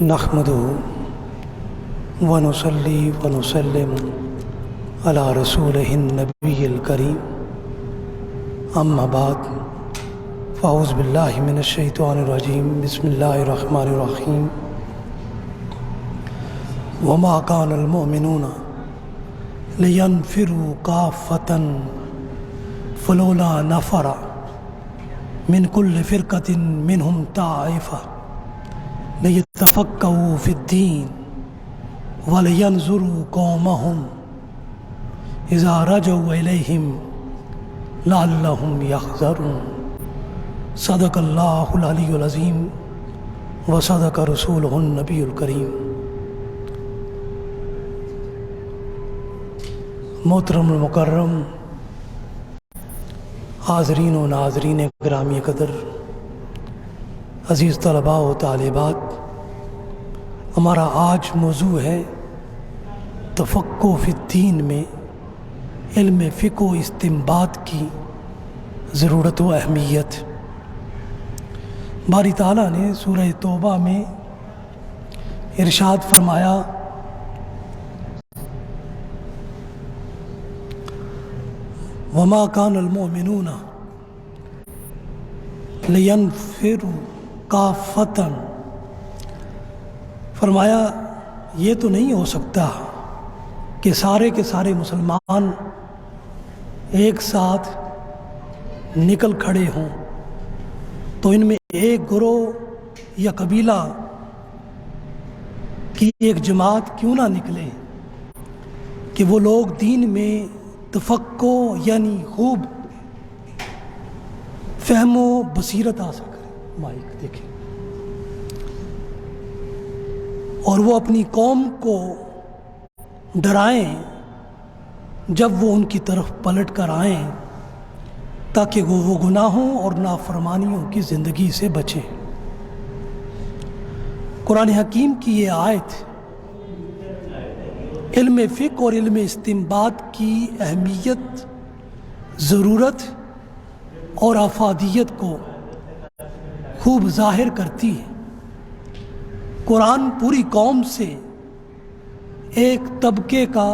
نحمده ونصلي ونسلم على رسوله النبي الكريم اما بعد فاعوذ بالله من الشیطان الرجیم بسم اللہ الرحمن الرحیم وما كان المؤمنون لينفروا كافة فلولا نفر من كل فرقة منهم طائفة ليتفقهوا في الدين ولينظروا قومهم إذا رجعوا إليهم لعلهم يحذرون صدق اللہ العلی العظیم وصدق رسولہ النبی الکریم۔ محترم المکرم حاضرین و ناظرین گرامی قدر، عزیز طلباء و طالبات، ہمارا آج موضوع ہے تفقہ فی الدین میں علم فقہ و استنباط کی ضرورت و اہمیت۔ باری تعالیٰ نے سورہ توبہ میں ارشاد فرمایا وما كان المؤمنون لينفروا كافة، فرمایا یہ تو نہیں ہو سکتا کہ سارے کے سارے مسلمان ایک ساتھ نکل کھڑے ہوں، تو ان میں ایک گروہ یا قبیلہ کی ایک جماعت کیوں نہ نکلے کہ وہ لوگ دین میں تفقہ یعنی خوب فہم و بصیرت حاصل کریں۔ مائک دیکھیں، اور وہ اپنی قوم کو ڈرائیں جب وہ ان کی طرف پلٹ کر آئیں، تاکہ وہ گناہوں اور نافرمانیوں کی زندگی سے بچیں۔ قرآن حکیم کی یہ آیت علم فقہ اور علم استنباط کی اہمیت، ضرورت اور افادیت کو خوب ظاہر کرتی ہے۔ قرآن پوری قوم سے ایک طبقے کا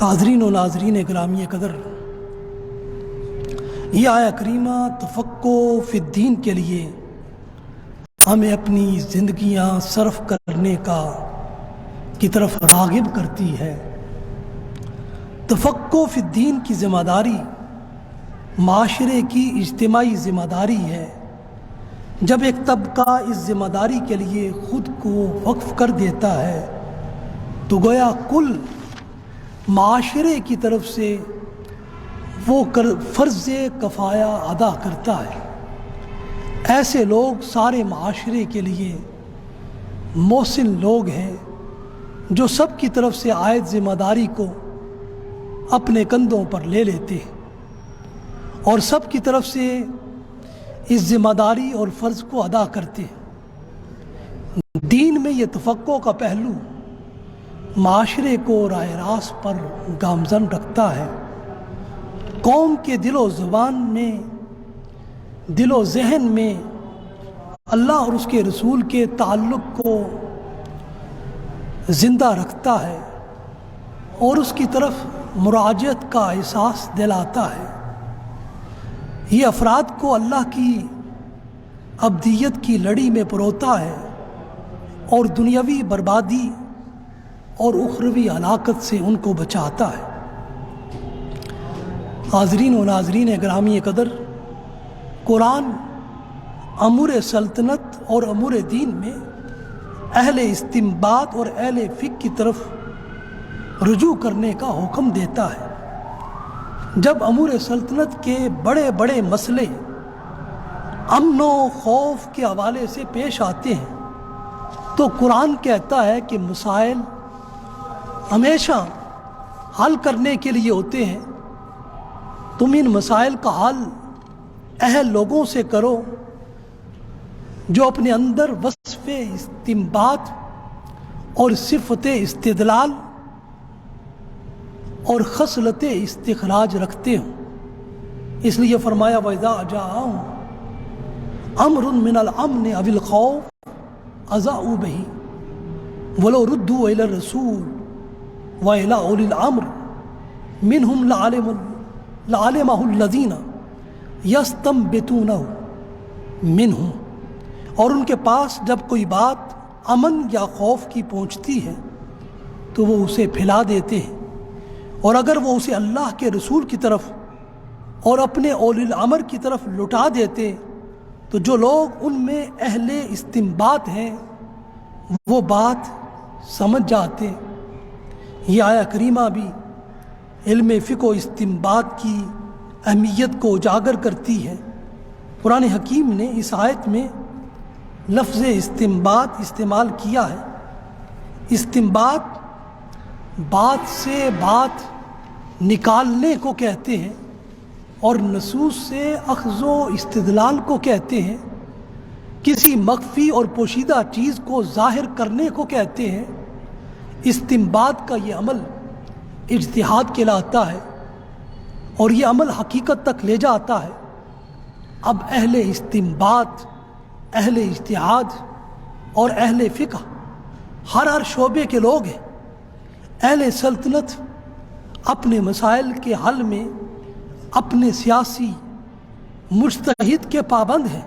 حاضرین و ناظرین گرامی قدر، یہ آیہ کریمہ تفقہ فی الدین کے لیے ہمیں اپنی زندگیاں صرف کرنے کی طرف راغب کرتی ہے۔ تفقہ فی الدین کی ذمہ داری معاشرے کی اجتماعی ذمہ داری ہے۔ جب ایک طبقہ اس ذمہ داری کے لیے خود کو وقف کر دیتا ہے تو گویا کل معاشرے کی طرف سے وہ فرض کفایہ ادا کرتا ہے۔ ایسے لوگ سارے معاشرے کے لیے محسن لوگ ہیں جو سب کی طرف سے عائد ذمہ داری کو اپنے کندھوں پر لے لیتے ہیں اور سب کی طرف سے اس ذمہ داری اور فرض کو ادا کرتے ہیں۔ دین میں یہ تفقہ کا پہلو معاشرے کو راہ راست پر گامزن رکھتا ہے۔ قوم کے دل و زبان میں، دل و ذہن میں اللہ اور اس کے رسول کے تعلق کو زندہ رکھتا ہے اور اس کی طرف مراجعت کا احساس دلاتا ہے۔ یہ افراد کو اللہ کی ابدیت کی لڑی میں پروتا ہے اور دنیاوی بربادی اور اخروی ہلاکت سے ان کو بچاتا ہے۔ حاضرین و ناظرین گرامی قدر، قرآن امور سلطنت اور امور دین میں اہل استنباط اور اہل فقہ کی طرف رجوع کرنے کا حکم دیتا ہے۔ جب امور سلطنت کے بڑے بڑے مسئلے امن و خوف کے حوالے سے پیش آتے ہیں تو قرآن کہتا ہے کہ مسائل ہمیشہ حل کرنے کے لیے ہوتے ہیں، تم ان مسائل کا حل اہل لوگوں سے کرو جو اپنے اندر وصف استنباط اور صفت استدلال اور خصلت استخراج رکھتے ہوں۔ اس لیے فرمایا وَإِذَا جَاءَهُمْ أَمْرٌ مِّنَ الْأَمْنِ أَوِ الْخَوْفِ أَذَاعُوا بِهِ وَلَوْ رُدُّوا إِلَى الرَّسُولِ وَإِلَى أُولِي الْأَمْرِ مِنْهُمْ لَعَلِمَهُ الَّذِينَ يَسْتَنبِطُونَهُ مِنْهُمْ، اور ان کے پاس جب کوئی بات امن یا خوف کی پہنچتی ہے تو وہ اسے پھیلا دیتے ہیں، اور اگر وہ اسے اللہ کے رسول کی طرف اور اپنے اولی الامر کی طرف لٹا دیتے تو جو لوگ ان میں اہل استنباط ہیں وہ بات سمجھ جاتے۔ یہ آیہ کریمہ بھی علم فقہ و استنباط کی اہمیت کو اجاگر کرتی ہے۔ قرآن حکیم نے اس آیت میں لفظ استنباط استعمال کیا ہے۔ استنباط بات سے بات نکالنے کو کہتے ہیں، اور نصوص سے اخذ و استدلال کو کہتے ہیں۔ کسی مخفی اور پوشیدہ چیز کو ظاہر کرنے کو کہتے ہیں۔ استنباط کا یہ عمل اجتہاد کہلاتا ہے، اور یہ عمل حقیقت تک لے جاتا ہے۔ اب اہل استنباط، اہل اجتہاد اور اہل فقہ ہر شعبے کے لوگ ہیں۔ اہل سلطنت اپنے مسائل کے حل میں اپنے سیاسی مجتہد کے پابند ہیں۔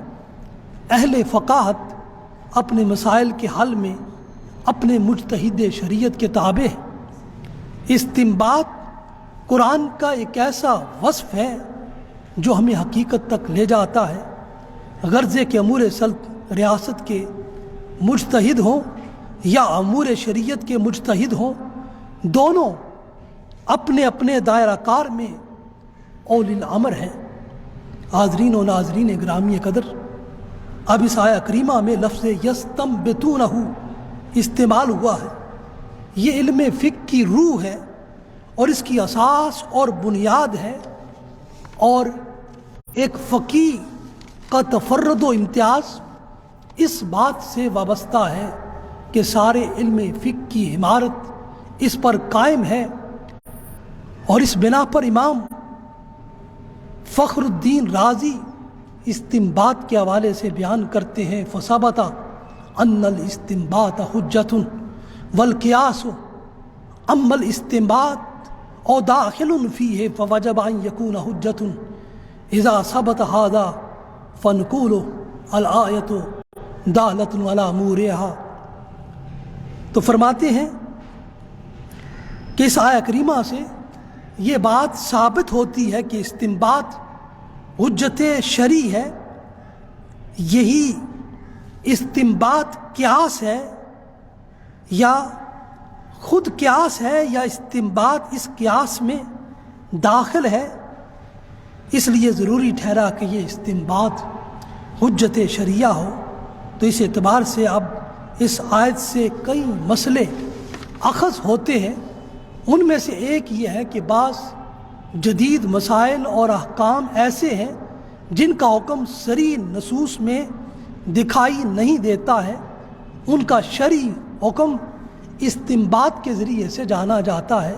اہل فقاہت اپنے مسائل کے حل میں اپنے مجتہد شریعت کے تابع ہیں۔ استنباط قرآن کا ایک ایسا وصف ہے جو ہمیں حقیقت تک لے جاتا ہے۔ غرض کہ امور ریاست کے مجتہد ہوں یا امور شریعت کے مجتہد ہوں، دونوں اپنے اپنے دائرہ کار میں اولی الامر ہیں۔ حاضرین و ناظرین گرامی قدر، اب اس آیہ کریمہ میں لفظ یستنبطونہ استعمال ہوا ہے۔ یہ علم فقہ کی روح ہے اور اس کی اساس اور بنیاد ہے، اور ایک فقیہ کا تفرد و امتیاز اس بات سے وابستہ ہے کہ سارے علم فقہ کی عمارت اس پر قائم ہے، اور اس بنا پر امام فخر الدین رازی استنباط کے حوالے سے بیان کرتے ہیں فثبت ان الاستنباط حجۃ والقیاس اما الاستنباط او داخل فیہ فوجب ان یکون حجۃ اذا ثبت هذا فنقول الآیۃ دالۃ علی امورہا۔ تو فرماتے ہیں کہ اس آیہ کریمہ سے یہ بات ثابت ہوتی ہے کہ استنباط حجت شرعی ہے۔ یہی استنباط قیاس ہے یا خود قیاس ہے، یا استنباط اس قیاس میں داخل ہے، اس لیے ضروری ٹھہرا کہ یہ استنباط حجت شرعیہ ہو۔ تو اس اعتبار سے اب اس آیت سے کئی مسئلے اخذ ہوتے ہیں۔ ان میں سے ایک یہ ہے کہ بعض جدید مسائل اور احکام ایسے ہیں جن کا حکم صریح نصوص میں دکھائی نہیں دیتا ہے، ان کا شرعی حکم استنباط کے ذریعے سے جانا جاتا ہے۔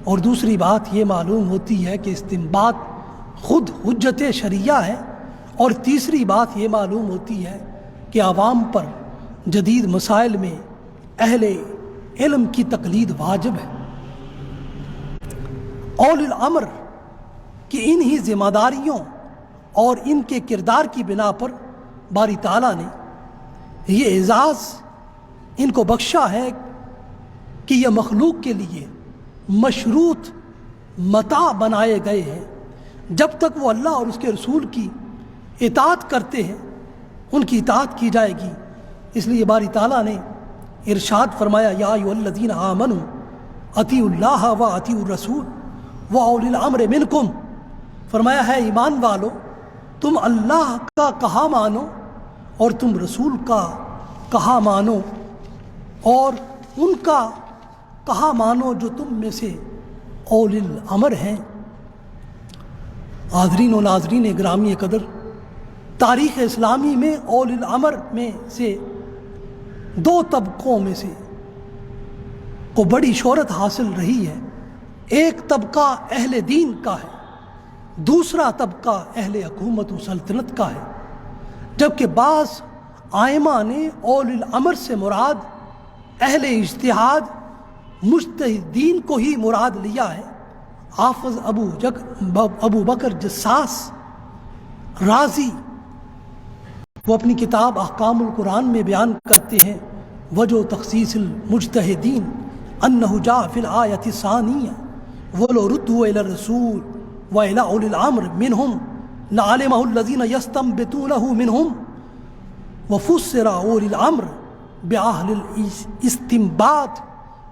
اور دوسری بات یہ معلوم ہوتی ہے کہ استنباط خود حجت شرعیہ ہے، اور تیسری بات یہ معلوم ہوتی ہے کہ عوام پر جدید مسائل میں اہل علم کی تقلید واجب ہے۔ اولی الامر کی انہی ذمہ داریوں اور ان کے کردار کی بنا پر باری تعالیٰ نے یہ اعزاز ان کو بخشا ہے کہ یہ مخلوق کے لیے مشروط متاع بنائے گئے ہیں۔ جب تک وہ اللہ اور اس کے رسول کی اطاعت کرتے ہیں ان کی اطاعت کی جائے گی۔ اس لیے باری تعالیٰ نے ارشاد فرمایا یا ایھا الذین آمنوا اطیعوا اللہ و اطیعوا الرسول و اولی الامر منکم، فرمایا ہے ایمان والو تم اللہ کا کہا مانو اور تم رسول کا کہا مانو، اور ان کا کہا مانو جو تم میں سے اولی الامر ہیں۔ حاضرین و ناظرین گرامی قدر، تاریخ اسلامی میں اولی الامر میں سے دو طبقوں میں سے کو بڑی شہرت حاصل رہی ہے۔ ایک طبقہ اہل دین کا ہے، دوسرا طبقہ اہل حکومت و سلطنت کا ہے، جبکہ بعض آئمہ نے اول الامر سے مراد اہل اجتہاد مجتہدین کو ہی مراد لیا ہے۔ حافظ ابو بکر جساس رازی وہ اپنی کتاب احکام القرآن میں بیان کرتے ہیں وجہ تخصیص المجتہدین انہ جاء فی الآیۃ الثانیہ ولو ردوا الی الرسول والی اولی الامر منہم لعلمہ الذین یستنبطونہ منہم وفسر اولی الامر باہل الاستنباط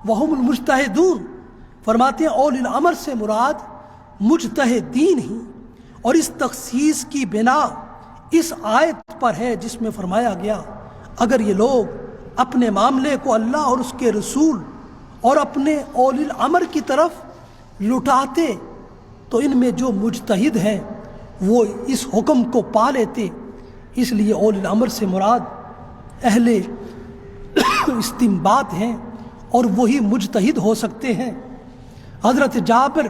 وہم المجتہدون۔ فرماتے ہیں اولی الامر سے مراد مجتہدین ہی، اور اس تخصیص کی بنا اس آیت پر ہے جس میں فرمایا گیا اگر یہ لوگ اپنے معاملے کو اللہ اور اس کے رسول اور اپنے اولی الامر کی طرف لٹاتے تو ان میں جو مجتہد ہیں وہ اس حکم کو پا لیتے۔ اس لیے اولی الامر سے مراد اہل استنباط ہیں اور وہی مجتہد ہو سکتے ہیں۔ حضرت جابر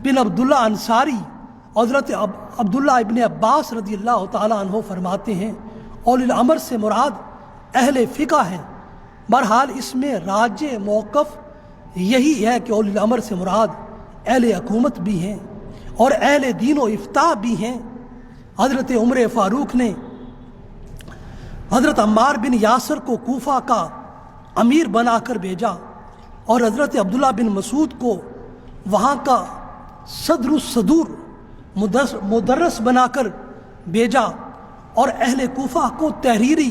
بن عبداللہ انصاری، حضرت عبداللہ ابن عباس رضی اللہ تعالیٰ عنہ فرماتے ہیں اولی الامر سے مراد اہل فقہ ہیں۔ بہرحال اس میں راجع موقف یہی ہے کہ اولی الامر سے مراد اہل حکومت بھی ہیں اور اہل دین و افتاء بھی ہیں۔ حضرت عمر فاروق نے حضرت عمار بن یاسر کو کوفہ کا امیر بنا کر بھیجا اور حضرت عبداللہ بن مسعود کو وہاں کا صدر الصدور مدرس بنا کر بھیجا اور اہل کوفہ کو تحریری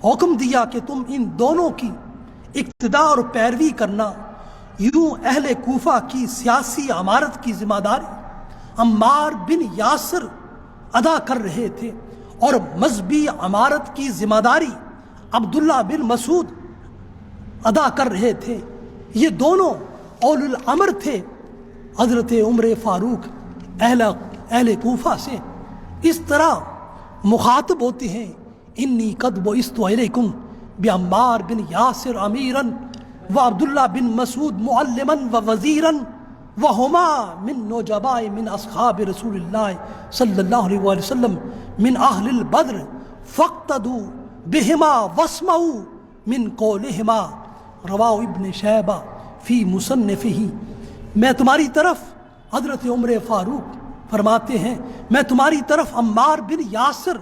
حکم دیا کہ تم ان دونوں کی اقتداء اور پیروی کرنا۔ یوں اہل کوفہ کی سیاسی امارت کی ذمہ داری عمار بن یاسر ادا کر رہے تھے اور مذہبی امارت کی ذمہ داری عبداللہ بن مسعود ادا کر رہے تھے۔ یہ دونوں اول الامر تھے۔ حضرت عمر فاروق اہل کوفہ سے اس طرح مخاطب ہوتے ہیں انی قد بعثت الیکم بعمار بن یاسر امیرا وعبداللہ بن مسعود معلما ووزیرا وہما من نجباء من اصحاب رسول اللہ صلی اللہ علیہ وآلہ وسلم من اہل البدر فاقتدوا بہما واسمعوا من قولہما۔ رواہ ابن شیبہ فی مصنفہ۔ میں تمہاری طرف، حضرت عمر فاروق فرماتے ہیں، میں تمہاری طرف عمار بن یاسر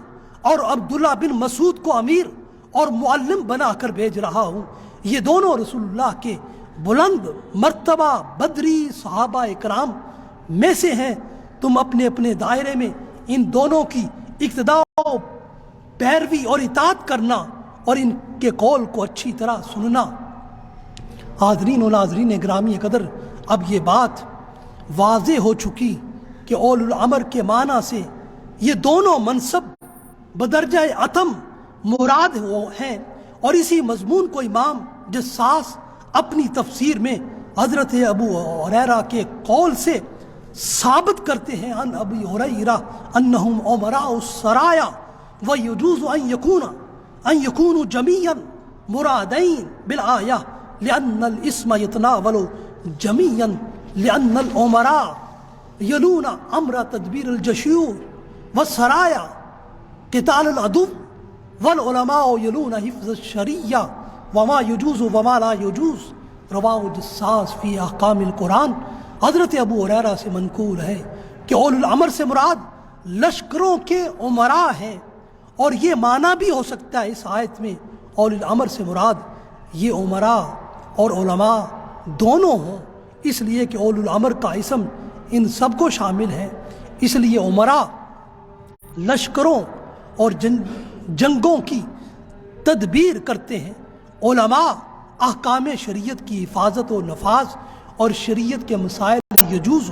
اور عبداللہ بن مسعود کو امیر اور معلم بنا کر بھیج رہا ہوں۔ یہ دونوں رسول اللہ کے بلند مرتبہ بدری صحابہ اکرام میں سے ہیں۔ تم اپنے اپنے دائرے میں ان دونوں کی اقتداء و پیروی اور اطاعت کرنا اور ان کے قول کو اچھی طرح سننا۔ حاضرین و ناظرین گرامی قدر، اب یہ بات واضح ہو چکی کہ اول الامر کے معنی سے یہ دونوں منصب بدرجہ اتم مراد ہیں، اور اسی مضمون کو امام جساس اپنی تفسیر میں حضرت ابو ہریرہ کے قول سے ثابت کرتے ہیں ان ابی ہریرہ انہم امراء السرایا ویجوز ان یکونوا جمیعا مرادین بالآیہ لأن الاسم يتناول جميعا لأن الأمراء يلون أمر تدبير الجيوش والسرايا قتال العدو والعلماء يلون حفظ الشريعة وما يجوز وما لا يجوز۔ رواہ جساس فی احکام القرآن۔ حضرت ابو ہریرہ سے منقول ہے کہ اول الامر سے مراد لشکروں کے امراء ہیں، اور یہ معنی بھی ہو سکتا ہے اس آیت میں اول الامر سے مراد یہ امراء اور علماء دونوں ہوں، اس لیے کہ اول الامر کا اسم ان سب کو شامل ہے۔ اس لیے امراء لشکروں اور جنگوں کی تدبیر کرتے ہیں، علماء احکام شریعت کی حفاظت و نفاذ اور شریعت کے مسائل یجوز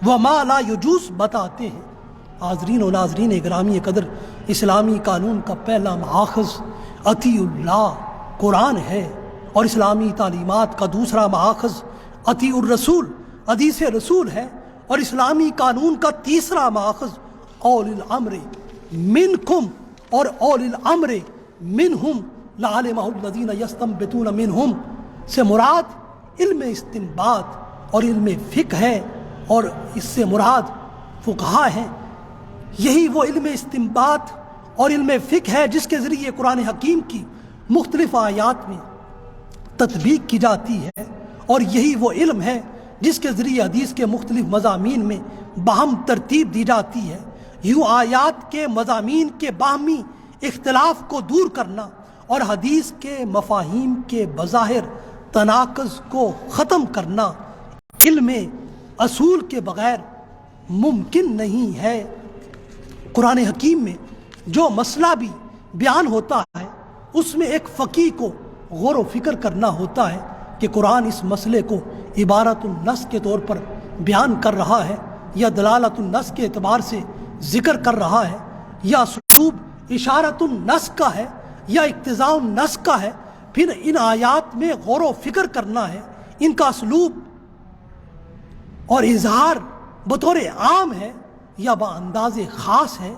و ما لا یجوز بتاتے ہیں۔ حاضرین و ناظرین گرامی قدر، اسلامی قانون کا پہلا ماخذ اطیع اللہ قرآن ہے، اور اسلامی تعلیمات کا دوسرا ماخذ اطیع الرسول حدیث رسول ہے، اور اسلامی قانون کا تیسرا ماخذ اول الامر منکم اور اول الامر منہم لعلمہ الذین یستنبطون منہم سے مراد علم استنباط اور علم فقہ ہے، اور اس سے مراد فقہا ہیں۔ یہی وہ علم استنباط اور علم فقہ ہے جس کے ذریعے قرآن حکیم کی مختلف آیات میں تطبیق کی جاتی ہے، اور یہی وہ علم ہے جس کے ذریعے حدیث کے مختلف مضامین میں باہم ترتیب دی جاتی ہے۔ یوں آیات کے مضامین کے باہمی اختلاف کو دور کرنا اور حدیث کے مفاہیم کے بظاہر تناقض کو ختم کرنا علم اصول کے بغیر ممکن نہیں ہے۔ قرآن حکیم میں جو مسئلہ بھی بیان ہوتا ہے اس میں ایک فقیہ کو غور و فکر کرنا ہوتا ہے کہ قرآن اس مسئلے کو عبارت النص کے طور پر بیان کر رہا ہے یا دلالت النص کے اعتبار سے ذکر کر رہا ہے، یا اسلوب اشارت النص کا ہے یا اقتضاء النص کا ہے۔ پھر ان آیات میں غور و فکر کرنا ہے، ان کا اسلوب اور اظہار بطور عام ہے یا بانداز خاص ہے۔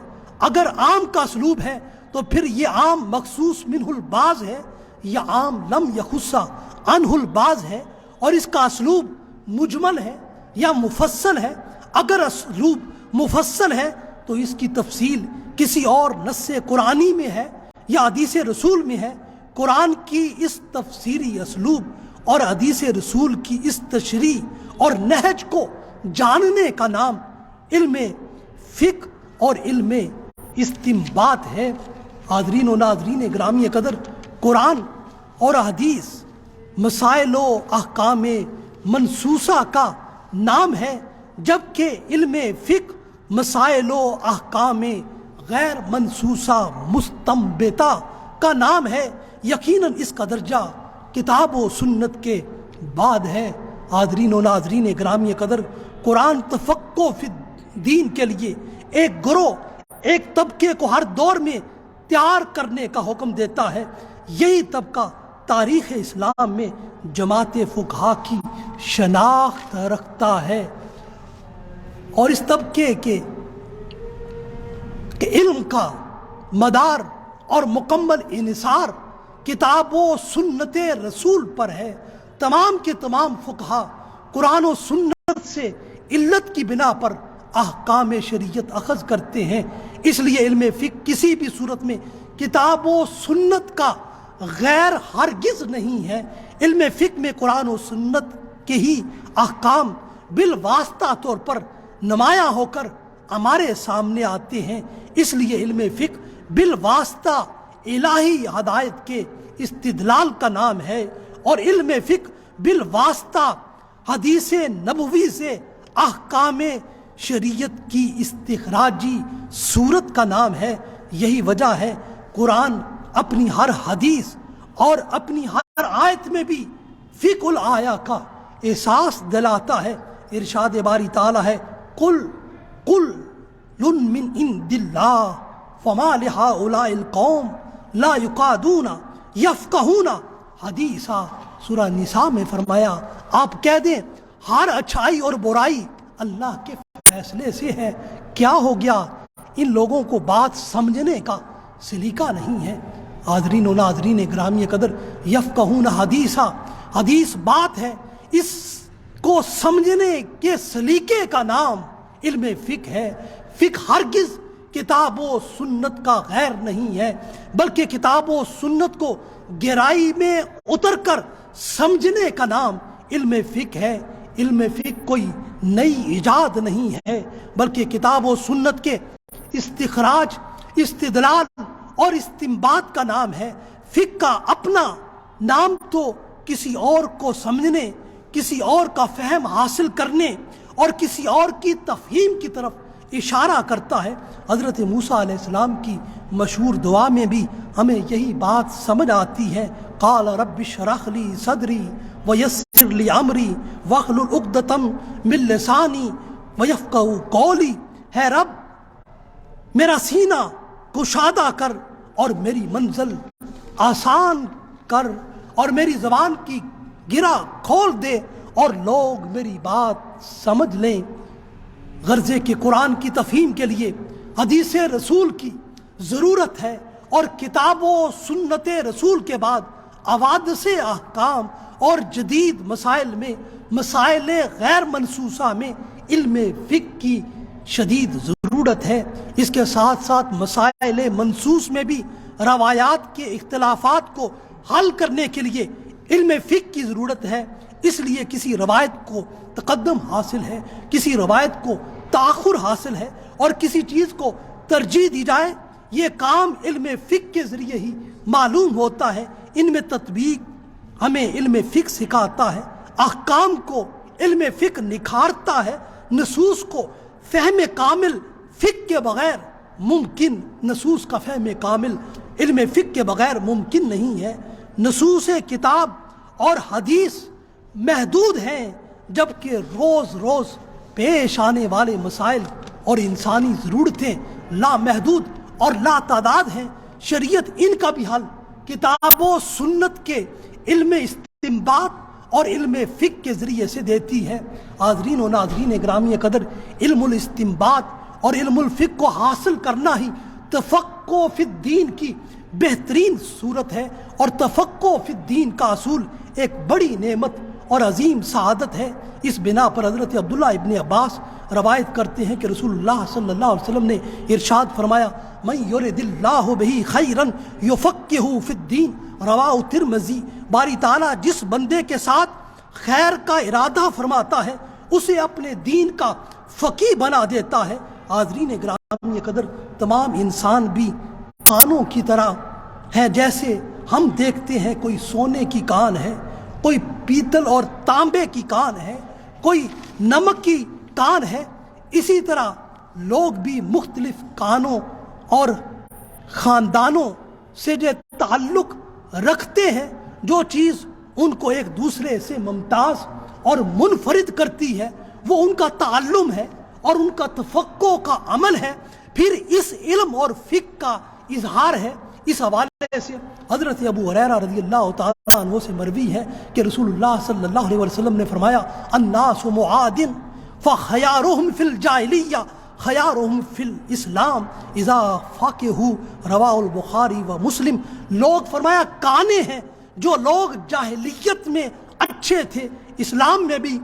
اگر عام کا اسلوب ہے تو پھر یہ عام مخصوص منہ البعض ہے، یا عام لم یخص عنہ البعض ہے، اور اس کا اسلوب مجمل ہے یا مفصل ہے۔ اگر اسلوب مفصل ہے تو اس کی تفصیل کسی اور نص قرآنی میں ہے یا حدیث رسول میں ہے۔ قرآن کی اس تفسیری اسلوب اور حدیث رسول کی اس تشریح اور نہج کو جاننے کا نام علم فقہ اور علم استنباط ہے۔ حاضرین و ناظرین گرامی قدر، قرآن اور حدیث مسائل و احکام منسوسہ کا نام ہے، جبکہ علم فقہ مسائل و احکام غیر منسوسہ مستنبطہ کا نام ہے۔ یقیناً اس کا درجہ کتاب و سنت کے بعد ہے۔ حاضرین و ناظرین گرامی قدر، قرآن تفقہ فی الدین کے لیے ایک گروہ، ایک طبقے کو ہر دور میں تیار کرنے کا حکم دیتا ہے۔ یہی طبقہ تاریخ اسلام میں جماعت فقہا کی شناخت رکھتا ہے، اور اس طبقے کے علم کا مدار اور مکمل انحصار کتاب و سنت رسول پر ہے۔ تمام کے تمام فقہا قرآن و سنت سے علت کی بنا پر احکام شریعت اخذ کرتے ہیں۔ اس لیے علم فقہ کسی بھی صورت میں کتاب و سنت کا غیر ہرگز نہیں ہے۔ علم فقہ میں قرآن و سنت کے ہی احکام بالواسطہ طور پر نمایاں ہو کر ہمارے سامنے آتے ہیں۔ اس لیے علم فقہ بالواسطہ الہی ہدایت کے استدلال کا نام ہے، اور علم فقہ بالواسطہ حدیث نبوی سے احکام شریعت کی استخراجی صورت کا نام ہے۔ یہی وجہ ہے قرآن اپنی ہر حدیث اور اپنی ہر آیت میں بھی فقہ الآیہ کا احساس دلاتا ہے۔ ارشاد باری تعالیٰ ہے، قل من عند اللہ فما لہؤلاء القوم لا یقادون یفقہون حدیثا۔ سورہ نساء میں فرمایا، آپ کہہ دیں ہر اچھائی اور برائی اللہ کے فیصلے سے ہے، کیا ہو گیا ان لوگوں کو بات سمجھنے کا سلیقہ نہیں ہے۔ حاضرین و ناظرین گرامی قدر، یفقہون حدیثا، حدیث بات ہے، اس کو سمجھنے کے سلیقے کا نام علم فقہ ہے۔ فقہ ہرگز کتاب و سنت کا غیر نہیں ہے، بلکہ کتاب و سنت کو گہرائی میں اتر کر سمجھنے کا نام علم فقہ ہے۔ علم فقہ کوئی نئی ایجاد نہیں ہے، بلکہ کتاب و سنت کے استخراج، استدلال اور استنباط کا نام ہے۔ فقہ کا اپنا نام تو کسی اور کو سمجھنے، کسی اور کا فہم حاصل کرنے اور کسی اور کی تفہیم کی طرف اشارہ کرتا ہے۔ حضرت موسیٰ علیہ السلام کی مشہور دعا میں بھی ہمیں یہی بات سمجھ آتی ہے، قال رب اشرح لی صدری ویسر لی امری واحلل عقدۃ من لسانی ویفقہوا قولی۔ ہے رب میرا سینہ کشادہ کر اور میری منزل آسان کر، اور میری زبان کی گرہ کھول دے اور لوگ میری بات سمجھ لیں۔ غرضے کہ قرآن کی تفہیم کے لیے حدیث رسول کی ضرورت ہے، اور کتاب و سنت رسول کے بعد حوادث احکام اور جدید مسائل میں، مسائل غیر منصوصہ میں علم فقہ کی شدید ضرورت ہے۔ اس کے ساتھ ساتھ مسائل منصوص میں بھی روایات کے اختلافات کو حل کرنے کے لیے علم فقہ کی ضرورت ہے۔ اس لیے کسی روایت کو تقدم حاصل ہے، کسی روایت کو تاخر حاصل ہے، اور کسی چیز کو ترجیح دی جائے، یہ کام علم فقہ کے ذریعے ہی معلوم ہوتا ہے۔ ان میں تطبیق ہمیں علم فقہ سکھاتا ہے، احکام کو علم فقہ نکھارتا ہے، نصوص کو فہم کامل فقہ کے بغیر ممکن، نصوص کا فہم کامل علم فقہ کے بغیر ممکن نہیں ہے۔ نصوص کتاب اور حدیث محدود ہیں، جبکہ روز روز پیش آنے والے مسائل اور انسانی ضرورتیں لامحدود اور لا تعداد ہیں۔ شریعت ان کا بھی حل کتاب و سنت کے علم استنباط اور علم فقہ کے ذریعے سے دیتی ہے۔ حاضرین و ناظرین گرامی قدر، علم الاستنباط اور علم الفقہ کو حاصل کرنا ہی تفقہ فی الدین کی بہترین صورت ہے، اور تفقہ فی الدین کا اصول ایک بڑی نعمت اور عظیم سعادت ہے۔ اس بنا پر حضرت عبداللہ ابن عباس روایت کرتے ہیں کہ رسول اللہ صلی اللہ علیہ وسلم نے ارشاد فرمایا، من یرد اللہ بہ خیرا یفقہہ فی الدین، رواہ ترمذی۔ باری تعالیٰ جس بندے کے ساتھ خیر کا ارادہ فرماتا ہے اسے اپنے دین کا فقیہ بنا دیتا ہے۔ حاضرین گرامی قدر، تمام انسان بھی کانوں کی طرح ہیں، جیسے ہم دیکھتے ہیں کوئی سونے کی کان ہے، کوئی پیتل اور تانبے کی کان ہے، کوئی نمک کی کان ہے، اسی طرح لوگ بھی مختلف کانوں اور خاندانوں سے جو تعلق رکھتے ہیں، جو چیز ان کو ایک دوسرے سے ممتاز اور منفرد کرتی ہے وہ ان کا تعلم ہے اور ان کا تفقہ کا عمل ہے، پھر اس علم اور فقہ کا اظہار ہے۔ اس حوالے سے حضرت ابو ہریرہ رضی اللہ تعالیٰ عنہ سے مروی ہے کہ رسول اللہ صلی اللہ علیہ وسلم نے فرمایا، الناس معادن فخیارہم فی الجاہلیہ خیارہم فی الاسلام اذا فقہوا، رواہ البخاری و مسلم۔ لوگ فرمایا کانے ہیں، جو لوگ جاہلیت میں اچھے تھے اسلام میں بھی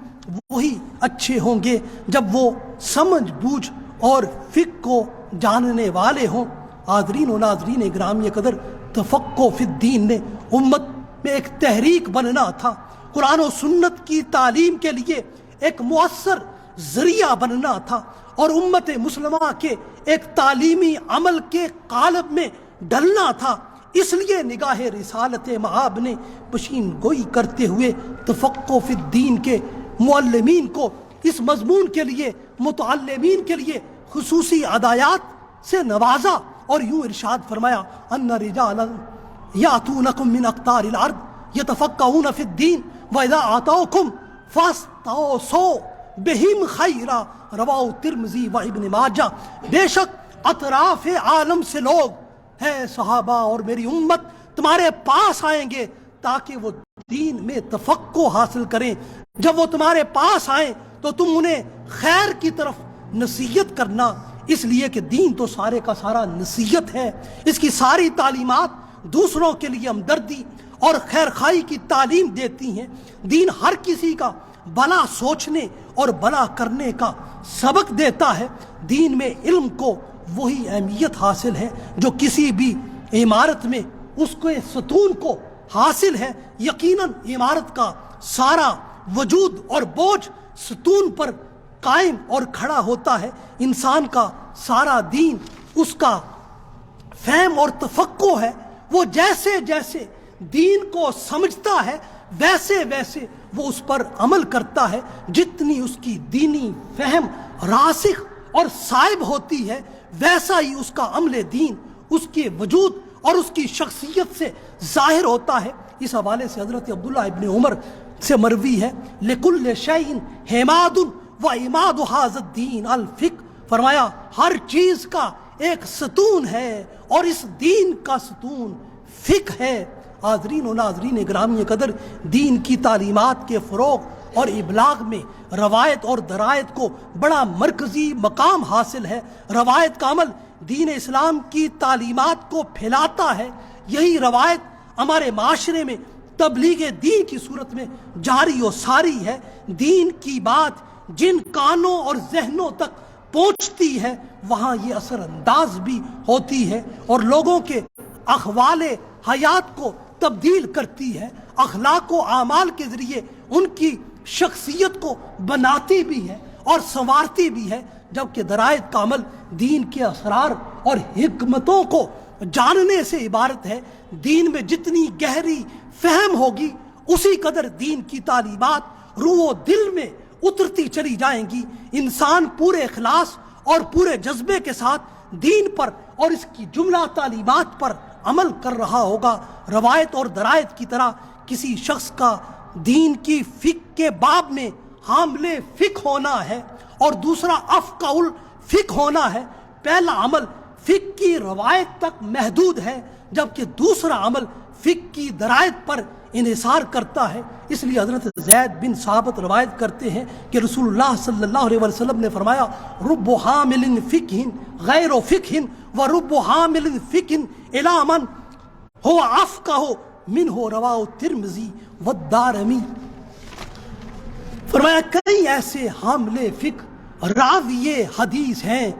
وہی اچھے ہوں گے جب وہ سمجھ بوجھ اور فقہ کو جاننے والے ہوں۔ حاضرین و ناظرین گرامی قدر، تفقہ فی الدین نے امت میں ایک تحریک بننا تھا، قرآن و سنت کی تعلیم کے لیے ایک مؤثر ذریعہ بننا تھا، اور امت مسلمہ کے ایک تعلیمی عمل کے قالب میں ڈلنا تھا۔ اس لیے نگاہ رسالت مآب نے پشین گوئی کرتے ہوئے تفقہ فی الدین کے معلمین کو اس مضمون کے لیے، متعلمین کے لیے خصوصی ہدایات سے نوازا، اور یوں ارشاد فرمایا، ان رجالا یاتونکم من اقطار الارض یتفقہون فی الدین واذا آتوکم فاستوصوا بہم خیرا، رواہ ترمذی و ابن ماجہ۔ بے شک اطراف عالم سے لوگ ہے صحابہ اور میری امت تمہارے پاس آئیں گے تاکہ وہ دین میں تفقہ حاصل کریں۔ جب وہ تمہارے پاس آئیں تو تم انہیں خیر کی طرف نصیحت کرنا، اس لیے کہ دین تو سارے کا سارا نصیحت ہے۔ اس کی ساری تعلیمات دوسروں کے لیے ہمدردی اور خیر خواہی کی تعلیم دیتی ہیں۔ دین ہر کسی کا بھلا سوچنے اور بھلا کرنے کا سبق دیتا ہے۔ دین میں علم کو وہی اہمیت حاصل ہے جو کسی بھی عمارت میں اس کے ستون کو حاصل ہے۔ یقیناً عمارت کا سارا وجود اور بوجھ ستون پر قائم اور کھڑا ہوتا ہے۔ انسان کا سارا دین اس کا فہم اور تفقہ ہے۔ وہ جیسے جیسے دین کو سمجھتا ہے ویسے ویسے وہ اس پر عمل کرتا ہے۔ جتنی اس کی دینی فہم راسخ اور صائب ہوتی ہے ویسا ہی اس کا عمل دین اس کے وجود اور اس کی شخصیت سے ظاہر ہوتا ہے۔ اس حوالے سے حضرت عبداللہ ابن عمر سے مروی ہے، لِكُلِّ شَيْءٍ حِمَادٌ وَعِمَادُ هَذَا الدِّينِ الْفِقْهُ، فرمایا ہر چیز کا ایک ستون ہے اور اس دین کا ستون فقہ ہے۔ حاضرین و ناظرین گرامی قدر، دین کی تعلیمات کے فروغ اور ابلاغ میں روایت اور درایت کو بڑا مرکزی مقام حاصل ہے۔ روایت کا عمل دین اسلام کی تعلیمات کو پھیلاتا ہے۔ یہی روایت ہمارے معاشرے میں تبلیغ دین کی صورت میں جاری و ساری ہے۔ دین کی بات جن کانوں اور ذہنوں تک پہنچتی ہے وہاں یہ اثر انداز بھی ہوتی ہے اور لوگوں کے احوال حیات کو تبدیل کرتی ہے، اخلاق و اعمال کے ذریعے ان کی شخصیت کو بناتی بھی ہے اور سنوارتی بھی ہے، جبکہ درائد کا عمل دین کے اسرار اور حکمتوں کو جاننے سے عبارت ہے۔ دین میں جتنی گہری فہم ہوگی اسی قدر دین کی تعلیمات روح و دل میں اترتی چلی جائیں گی۔ انسان پورے اخلاص اور پورے جذبے کے ساتھ دین پر اور اس کی جملہ تعلیمات پر عمل کر رہا ہوگا۔ روایت اور درائد کی طرح کسی شخص کا دین کی فقہ کے باب میں حامل فقہ ہونا ہے اور دوسرا افقہ الفقہ ہونا ہے۔ پہلا عمل فقہ کی روایت تک محدود ہے جبکہ دوسرا عمل فقہ کی درائد پر انحصار کرتا ہے۔ اس لیے حضرت زید بن ثابت روایت کرتے ہیں کہ رسول اللہ صلی اللہ علیہ وسلم نے فرمایا، رب حامل فقہ غیر فقہ و رب حامل فقہ الی من هو افقہ منہ رواہ الترمذی والدارمی۔ فرمایا کئی ایسے حامل فقہ راوی حدیث ہیں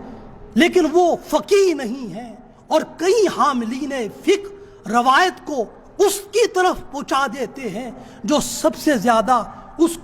لیکن وہ فقیہ نہیں ہیں، اور کئی حاملین فقہ روایت کو اس کی طرف پہنچا دیتے ہیں جو سب سے زیادہ اس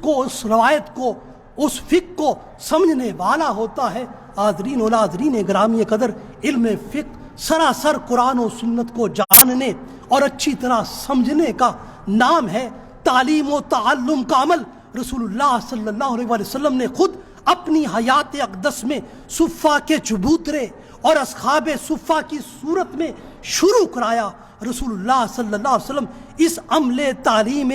روایت کو اس فقہ کو سمجھنے والا ہوتا ہے۔ حاضرین و ناظرین گرامی قدر، علم فقہ سراسر قرآن و سنت کو جاننے اور اچھی طرح سمجھنے کا نام ہے۔ تعلیم و تعلم کا عمل رسول اللہ صلی اللہ علیہ وسلم نے خود اپنی حیات اقدس میں صفہ کے چبوترے اور اصحاب صفہ کی صورت میں شروع کرایا۔ رسول اللہ صلی اللہ علیہ وسلم اس عمل تعلیم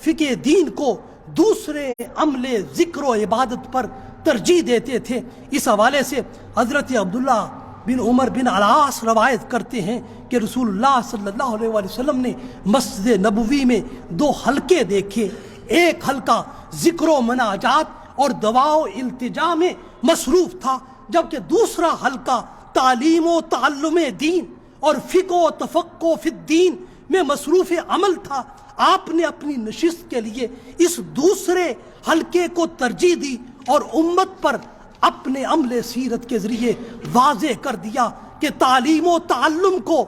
فقہ دین کو دوسرے عمل ذکر و عبادت پر ترجیح دیتے تھے۔ اس حوالے سے حضرت عبداللہ بن عمر بن العاص روایت کرتے ہیں کہ رسول اللہ صلی اللہ علیہ وسلم نے مسجد نبوی میں 2 حلقے دیکھے، ایک حلقہ ذکر و مناجات اور دعا و التجا میں مصروف تھا جبکہ دوسرا حلقہ تعلیم و تعلم دین اور فقہ و تفقہ فی الدین میں مصروف عمل تھا۔ آپ نے اپنی نشست کے لیے اس دوسرے حلقے کو ترجیح دی اور امت پر اپنے عمل سیرت کے ذریعے واضح کر دیا کہ تعلیم و تعلم کو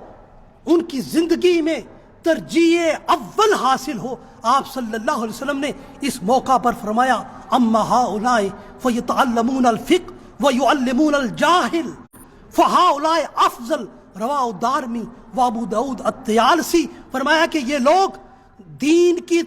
ان کی زندگی میں ترجیح اول حاصل ہو۔ آپ صلی اللہ علیہ وسلم نے اس موقع پر فرمایا، اما ہؤلاء فیتعلمون الفقہ ویعلمون الجاہل فہؤلاء افضل، رواہ الدارمی و ابو داؤد الطیالسی۔ فرمایا کہ یہ لوگ دین کی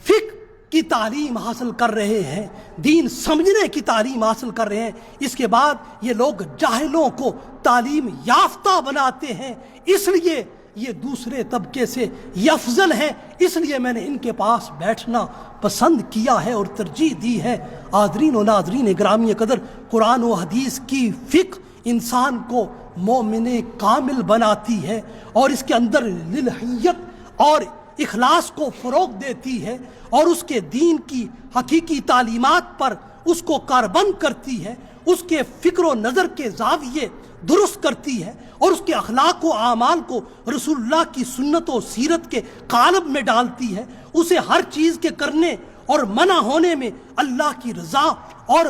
فقہ کی تعلیم حاصل کر رہے ہیں، دین سمجھنے کی تعلیم حاصل کر رہے ہیں، اس کے بعد یہ لوگ جاہلوں کو تعلیم یافتہ بناتے ہیں، اس لیے یہ دوسرے طبقے سے افضل ہیں، اس لیے میں نے ان کے پاس بیٹھنا پسند کیا ہے اور ترجیح دی ہے۔ حاضرین و ناظرین گرامی قدر، قرآن و حدیث کی فقہ انسان کو مومن کامل بناتی ہے اور اس کے اندر للہیت اور اخلاص کو فروغ دیتی ہے اور اس کے دین کی حقیقی تعلیمات پر اس کو کاربند کرتی ہے، اس کے فکر و نظر کے زاویے درست کرتی ہے اور اس کے اخلاق و اعمال کو رسول اللہ کی سنت و سیرت کے قالب میں ڈالتی ہے، اسے ہر چیز کے کرنے اور منع ہونے میں اللہ کی رضا اور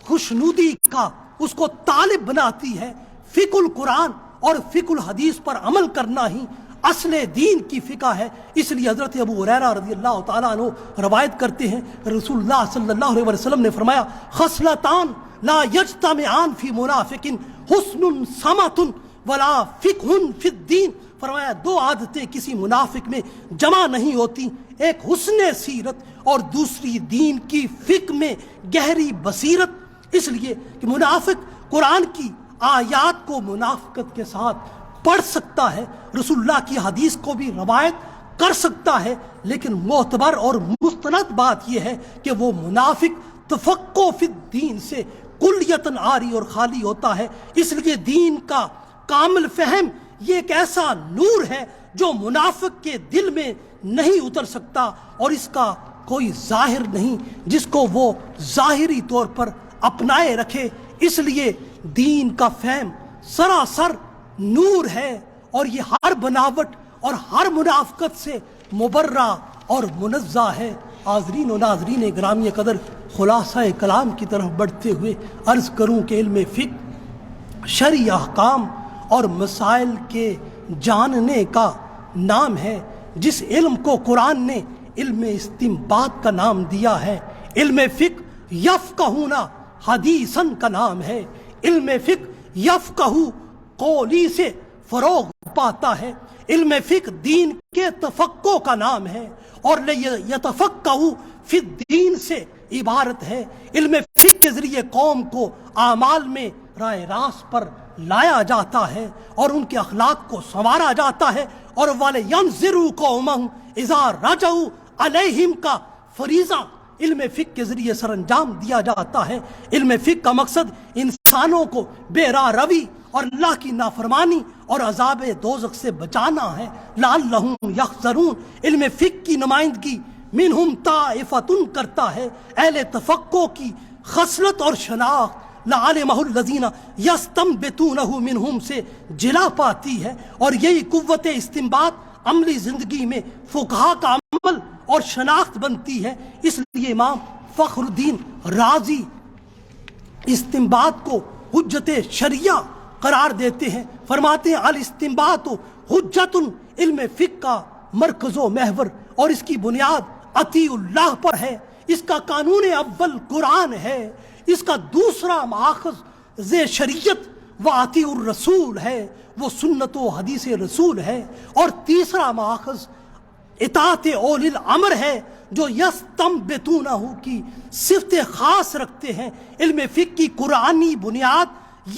خوشنودی کا اس کو طالب بناتی ہے۔ فقہ القرآن اور فقہ الحدیث پر عمل کرنا ہی اصل دین کی فقہ ہے۔ اس لیے حضرت ابو ہریرہ رضی اللہ تعالیٰ عنہ روایت کرتے ہیں، رسول اللہ صلی اللہ علیہ وسلم نے فرمایا، خصلتان لا یجتمعان فی منافق حسن سمت ولا فقہ فی الدین۔ فرمایا 2 عادتیں کسی منافق میں جمع نہیں ہوتی، ایک حسن سیرت اور دوسری دین کی فقہ میں گہری بصیرت۔ اس لیے کہ منافق قرآن کی آیات کو منافقت کے ساتھ پڑھ سکتا ہے، رسول اللہ کی حدیث کو بھی روایت کر سکتا ہے، لیکن معتبر اور مستند بات یہ ہے کہ وہ منافق تفقہ فی الدین سے کلیتاً عاری اور خالی ہوتا ہے۔ اس لیے دین کا کامل فہم یہ ایک ایسا نور ہے جو منافق کے دل میں نہیں اتر سکتا اور اس کا کوئی ظاہر نہیں جس کو وہ ظاہری طور پر اپنائے رکھے۔ اس لیے دین کا فہم سراسر نور ہے اور یہ ہر بناوٹ اور ہر منافقت سے مبرہ اور منزہ ہے۔ حاضرین و ناظرین گرامی قدر، خلاصہ کلام کی طرف بڑھتے ہوئے عرض کروں کہ علم فقہ شرعی احکام اور مسائل کے جاننے کا نام ہے، جس علم کو قرآن نے علم استنباط کا نام دیا ہے۔ علم فقہ یفقہون حدیثاً کا نام ہے۔ علم فقہ یفقہ قولی سے فروغ پاتا ہے۔ علم فقہ دین کے تفقہ کا نام ہے اور یتفقہ فی الدین سے عبارت ہے۔ علم فقہ کے ذریعے قوم کو اعمال میں راہ راست پر لایا جاتا ہے اور ان کے اخلاق کو سنوارا جاتا ہے، اور وَلْيَنذِرُوا قَوْمَهُمْ اِذَا رَجَعُوا عَلَيْهِمْ کا فریضہ علم فقہ کے ذریعے سر انجام دیا جاتا ہے۔ علم فقہ کا مقصد انسانوں کو بے راہ روی اور اللہ کی نافرمانی اور عذاب دوزخ سے بچانا ہے۔ لعلہم یحذرون، علم فقہ کی نمائندگی منہم طائفتن کرتا ہے، اہل تفقہ کی خصلت اور شناخت لعلمہ الذین یستنبطونہ منہم سے جلا پاتی ہے، اور یہی قوت استنباط عملی زندگی میں فقہا کا عمل اور شناخت بنتی ہے۔ اس لیے امام فخر الدین رازی استنباط کو حجت شریعہ قرار دیتے ہیں، فرماتے ہیں الاستنباط حجت، علم فقہ کا مرکز و محور اور اس کی بنیاد اطیع اللہ پر ہے۔ اس کا قانون اول قرآن ہے، اس کا دوسرا ماخذ شریعت و اطیع الرسول ہے، وہ سنت و حدیث رسول ہے، اور تیسرا ماخذ اطاعت اولی الامر ہے جو یستنبطونہ کی صفت خاص رکھتے ہیں۔ علم فقہ کی قرآنی بنیاد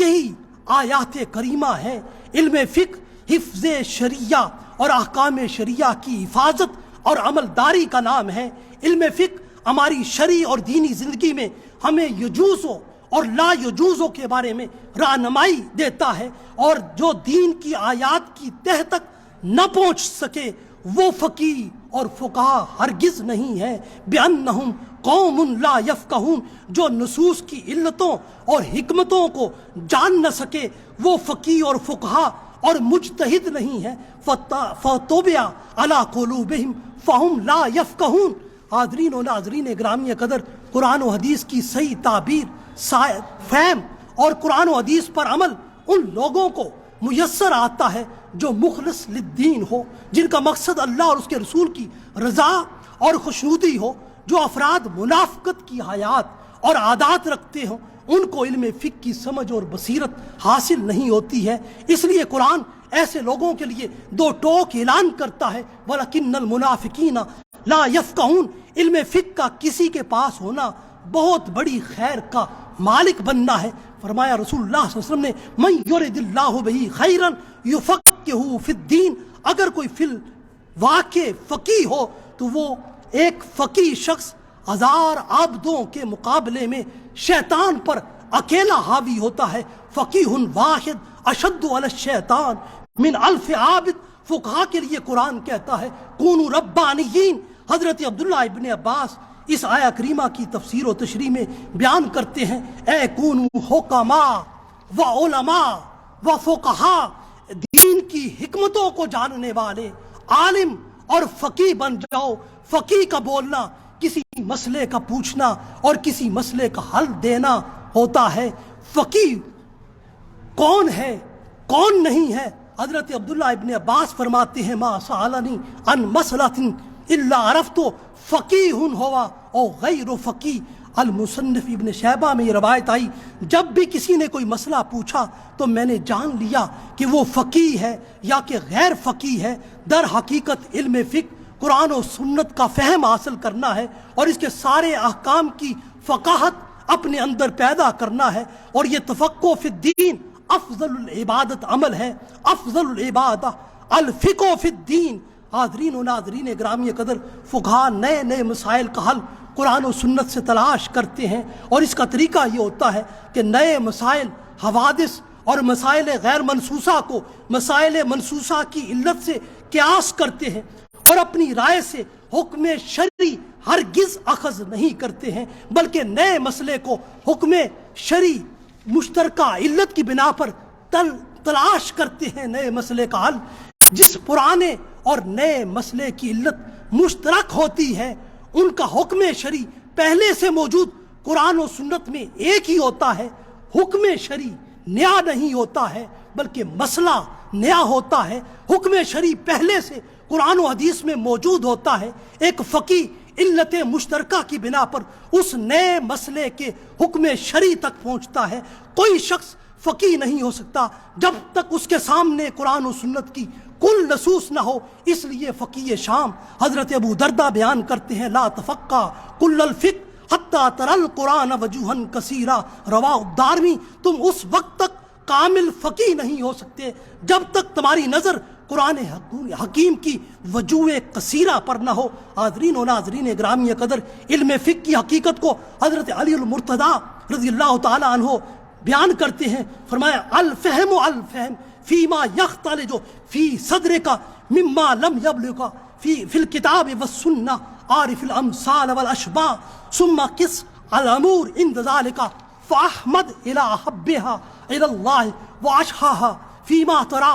یہی آیات کریمہ ہے۔ علم فقہ حفظ شریعہ اور احکام شریعہ کی حفاظت اور عملداری کا نام ہے۔ علم فقہ ہماری شرعی اور دینی زندگی میں ہمیں یجوزوں اور لا یجوزوں کے بارے میں رہنمائی دیتا ہے، اور جو دین کی آیات کی تہ تک نہ پہنچ سکے وہ فقیہ اور فقہا ہرگز نہیں ہے۔ بِأَنَّهُمْ قَوْمٌ لَا يَفْقَهُونَ، جو نصوص کی علتوں اور حکمتوں کو جان نہ سکے وہ فقیہ اور فقہا اور مجتہد نہیں ہے۔ فَطُبِعَ عَلَىٰ قُلُوبِهِمْ فَهُمْ لَا يَفْقَهُونَ۔ حاضرین و ناظرین گرامی قدر، قرآن و حدیث کی صحیح تعبیر، فہم اور قرآن و حدیث پر عمل ان لوگوں کو میسر آتا ہے جو مخلص للدین ہو، جن کا مقصد اللہ اور اس کے رسول کی رضا اور خوشنودی ہو۔ جو افراد منافقت کی حیات اور عادات رکھتے ہوں ان کو علم فقہ کی سمجھ اور بصیرت حاصل نہیں ہوتی ہے۔ اس لیے قرآن ایسے لوگوں کے لیے دو ٹوک اعلان کرتا ہے، وَلَكِنَّ الْمُنَافِقِينَ لَا يَفْقَهُونَ۔ علم فقہ کا کسی کے پاس ہونا بہت بڑی خیر کا مالک بننا ہے۔ فرمایا رسول اللہ صلی اللہ علیہ وسلم نے، مَن يُرِدِ اللَّهُ بِهِ خَيْرًا يُفَقِّهُ فِي الدِّينِ، اگر کوئی فی الواقع فقیہ ہو تو وہ ایک فقیہ شخص ہزار عابدوں کے مقابلے میں شیطان پر اکیلا حاوی ہوتا ہے۔ فقیہ واحد اشد علی الشیطان من الف عابد۔ فقہا کے لیے قرآن کہتا ہے کونوا ربانیین۔ حضرت عبداللہ ابن عباس اس آیہ کریمہ کی تفسیر و تشریح میں بیان کرتے ہیں، اے کونوا حکماء و علماء و فقہا، دین کی حکمتوں کو جاننے والے عالم اور فقیہ بن جاؤ۔ فقیہ کا بولنا کسی مسئلے کا پوچھنا اور کسی مسئلے کا حل دینا ہوتا ہے۔ فقیہ کون ہے کون نہیں ہے؟ حضرت عبداللہ ابن عباس فرماتے ہیں، ما سألنی عن مسئلۃ الا عرفت فقیہ ہوا او غیر فقیہ۔ المصنف ابن شیبہ میں یہ روایت آئی، جب بھی کسی نے کوئی مسئلہ پوچھا تو میں نے جان لیا کہ وہ فقیہ ہے یا کہ غیر فقیہ ہے۔ در حقیقت علم فقہ قرآن و سنت کا فہم حاصل کرنا ہے اور اس کے سارے احکام کی فقاہت اپنے اندر پیدا کرنا ہے، اور یہ تفقہ فی الدین افضل العبادت عمل ہے۔ افضل العبادہ الفقہ فی الدین۔ حاضرین و ناظرین گرامی قدر، فقہا نئے نئے مسائل کا حل قرآن و سنت سے تلاش کرتے ہیں، اور اس کا طریقہ یہ ہوتا ہے کہ نئے مسائل، حوادث اور مسائل غیر منصوصہ کو مسائل منصوصہ کی علت سے قیاس کرتے ہیں، اور اپنی رائے سے حکم شرعی ہرگز اخذ نہیں کرتے ہیں، بلکہ نئے مسئلے کو حکم شرعی مشترکہ علت کی بنا پر تلاش کرتے ہیں نئے مسئلے کا حل۔ جس پرانے اور نئے مسئلے کی علت مشترک ہوتی ہے ان کا حکم شرعی پہلے سے موجود قرآن و سنت میں ایک ہی ہوتا ہے۔ حکم شرعی نیا نہیں ہوتا ہے بلکہ مسئلہ نیا ہوتا ہے۔ حکم شرعی پہلے سے قرآن و حدیث میں موجود ہوتا ہے۔ ایک فقی علت مشترکہ کی بنا پر اس نئے مسئلے کے حکم شرعی تک پہنچتا ہے۔ کوئی شخص فقی نہیں ہو سکتا جب تک اس کے سامنے قرآن و سنت کی کل نصوص نہ ہو۔ اس لیے فقی شام حضرت ابو دردہ بیان کرتے ہیں لا تفقہ کل الفقہ حتی تر القرآن وجوہا کثیرا، رواہ الدارمی۔ تم اس وقت تک کامل فقی نہیں ہو سکتے جب تک تمہاری نظر قرآن حکیم کی وجوہ کثیرہ پر نہ ہو۔ حاضرین و ناظرین گرامی قدر، علم فقہ کی حقیقت کو حضرت علی المرتضیٰ رضی اللہ تعالی عنہ بیان کرتے ہیں۔ فرمایا الفہم الفہم فیما یختلج فی صدرک مما لم یبلغ فی الکتاب والسنہ عارف الامثال والاشباہ ثم قس الامور عند ذلك فاحمد الى حبها الى اللہ واشہاها فیما ترا،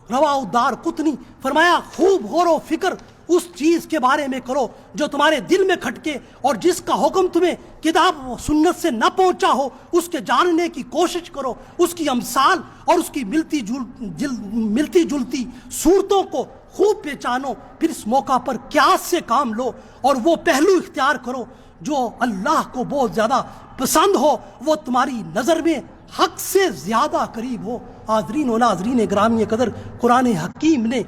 رواہ الدار قطنی۔ فرمایا خوب غور و فکر اس چیز کے بارے میں کرو جو تمہارے دل میں کھٹکے اور جس کا حکم تمہیں کتاب و سنت سے نہ پہنچا ہو، اس کے جاننے کی کوشش کرو، اس کی امثال اور اس کی ملتی جلتی صورتوں کو خوب پہچانو، پھر اس موقع پر قیاس سے کام لو اور وہ پہلو اختیار کرو جو اللہ کو بہت زیادہ پسند ہو، وہ تمہاری نظر میں حق سے زیادہ قریب ہو۔ حاضرین و ناظرین گرامی قدر، قرآن حکیم نے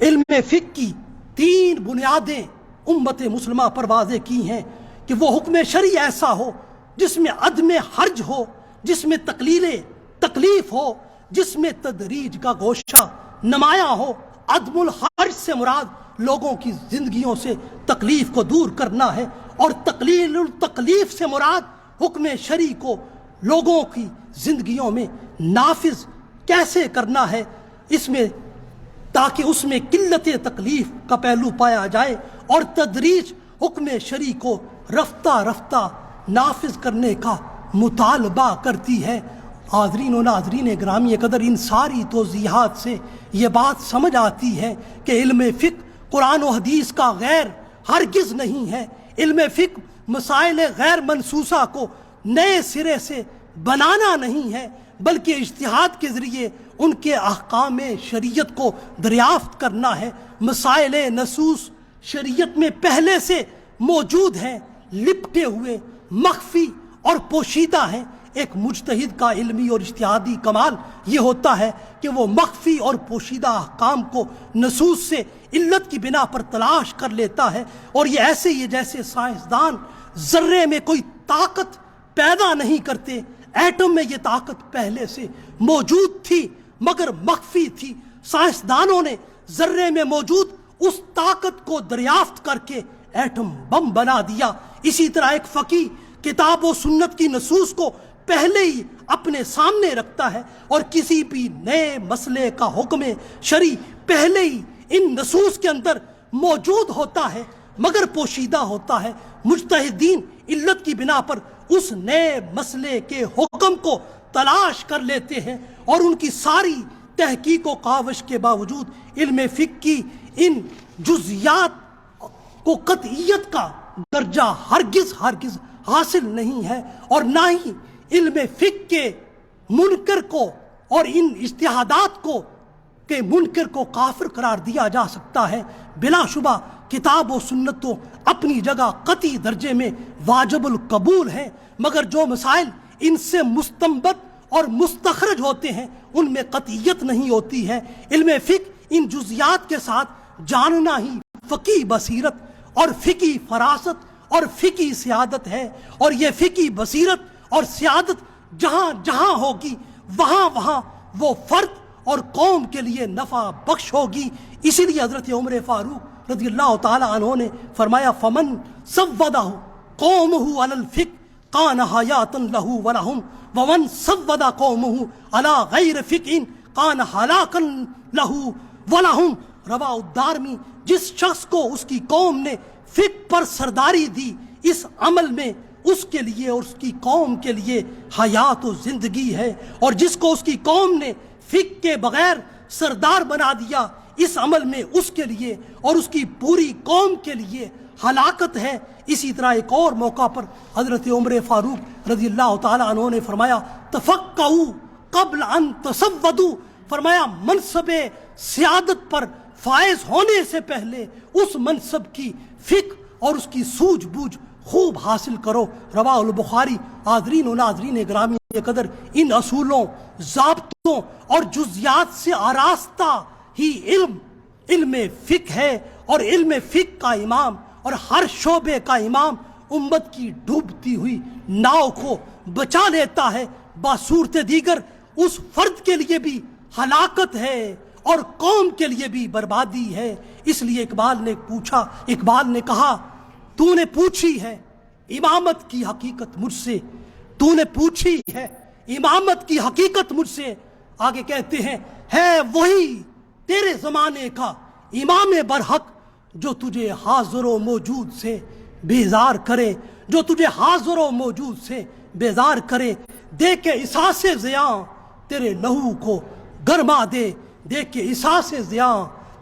علم فقہ کی 3 بنیادیں امت مسلمہ پر واضح کی ہیں کہ وہ حکم شرعی ایسا ہو جس میں عدم حرج ہو، جس میں تکلیف ہو، جس میں تدریج کا گوشہ نمایاں ہو۔ عدم الحرج سے مراد لوگوں کی زندگیوں سے تکلیف کو دور کرنا ہے، اور تقلیل التکلیف سے مراد حکم شرعی کو لوگوں کی زندگیوں میں نافذ کیسے کرنا ہے، اس میں تاکہ اس میں قلت تکلیف کا پہلو پایا جائے، اور تدریج حکم شرعی کو رفتہ رفتہ نافذ کرنے کا مطالبہ کرتی ہے۔ حاضرین و ناظرین گرامی قدر، ان ساری توضیحات سے یہ بات سمجھ آتی ہے کہ علم فقہ قرآن و حدیث کا غیر ہرگز نہیں ہے۔ علم فقہ مسائل غیر منصوصہ کو نئے سرے سے بنانا نہیں ہے، بلکہ اجتہاد کے ذریعے ان کے احکام شریعت کو دریافت کرنا ہے۔ مسائل نصوص شریعت میں پہلے سے موجود ہیں، لپٹے ہوئے، مخفی اور پوشیدہ ہیں۔ ایک مجتہد کا علمی اور اجتہادی کمال یہ ہوتا ہے کہ وہ مخفی اور پوشیدہ احکام کو نصوص سے علت کی بنا پر تلاش کر لیتا ہے، اور یہ ایسے ہی جیسے سائنسدان ذرے میں کوئی طاقت پیدا نہیں کرتے۔ ایٹم میں یہ طاقت پہلے سے موجود تھی مگر مخفی تھی۔ سائنسدانوں نے ذرے میں موجود اس طاقت کو دریافت کر کے ایٹم بم بنا دیا۔ اسی طرح ایک فقی کتاب و سنت کی نصوص کو پہلے ہی اپنے سامنے رکھتا ہے، اور کسی بھی نئے مسئلے کا حکم شرعی پہلے ہی ان نصوص کے اندر موجود ہوتا ہے مگر پوشیدہ ہوتا ہے۔ مجتہدین علت کی بنا پر اس نئے مسئلے کے حکم کو تلاش کر لیتے ہیں، اور ان کی ساری تحقیق و کاوش کے باوجود علم فقہ کی ان جزیات کو قطعیت کا درجہ ہرگز حاصل نہیں ہے، اور نہ ہی علم فقہ کے منکر کو اور ان اجتہادات کو کہ منکر کو کافر قرار دیا جا سکتا ہے۔ بلا شبہ کتاب و سنت تو اپنی جگہ قطعی درجے میں واجب القبول ہیں، مگر جو مسائل ان سے مستنبط اور مستخرج ہوتے ہیں ان میں قطعیت نہیں ہوتی ہے۔ علم فقہ ان جزیات کے ساتھ جاننا ہی فقی بصیرت اور فقی فراست اور فقی سیادت ہے، اور یہ فقی بصیرت اور سیادت جہاں جہاں ہوگی وہاں وہاں وہ فرد اور قوم کے لیے نفع بخش ہوگی۔ اسی لیے حضرت عمر فاروق رضی اللہ تعالی عنہ نے فرمایا فمن سودہ قومہ علی الفقہ کان حیاتا لہ ولہم ومن سود قومہ علی غیر فقہ کان ہلاکا لہ ولہم، رواہ الدارمی۔ جس شخص کو اس کی قوم نے فقہ پر سرداری دی، اس عمل میں اس کے لیے اور اس کی قوم کے لیے حیات و زندگی ہے، اور جس کو اس کی قوم نے فقہ کے بغیر سردار بنا دیا، اس عمل میں اس کے لیے اور اس کی پوری قوم کے لیے ہلاکت ہے۔ اسی طرح ایک اور موقع پر حضرت عمر فاروق رضی اللہ تعالیٰ عنہ نے فرمایا تفقہوا قبل ان تسودوا، فرمایا منصب سیادت پر فائز ہونے سے پہلے اس منصب کی فقہ اور اس کی سوجھ بوجھ خوب حاصل کرو۔ رواہ البخاری۔ حاضرین و ناظرین گرامی قدر، ان اصولوں، ضابطوں اور جزیات سے آراستہ ہی علم فقہ ہے، اور علم فقہ کا امام اور ہر شعبے کا امام امت کی ڈوبتی ہوئی ناؤ کو بچا لیتا ہے۔ باصورت دیگر اس فرد کے لیے بھی ہلاکت ہے اور قوم کے لیے بھی بربادی ہے۔ اس لیے اقبال نے کہا تو نے پوچھی ہے امامت کی حقیقت مجھ سے، تو نے پوچھی ہے امامت کی حقیقت مجھ سے۔ آگے کہتے ہیں ہے وہی تیرے زمانے کا امام برحق جو تجھے حاضر و موجود سے بیزار کرے، جو تجھے حاضر و موجود سے بیزار کرے، دے کے احساس زیاں تیرے لہو کو گرما دے، دے کے احساس زیاں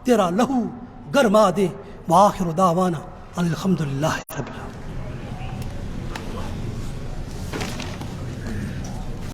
تیرا لہو گرما دے۔ وآخر دعوانا الحمدللہ رب العالمین۔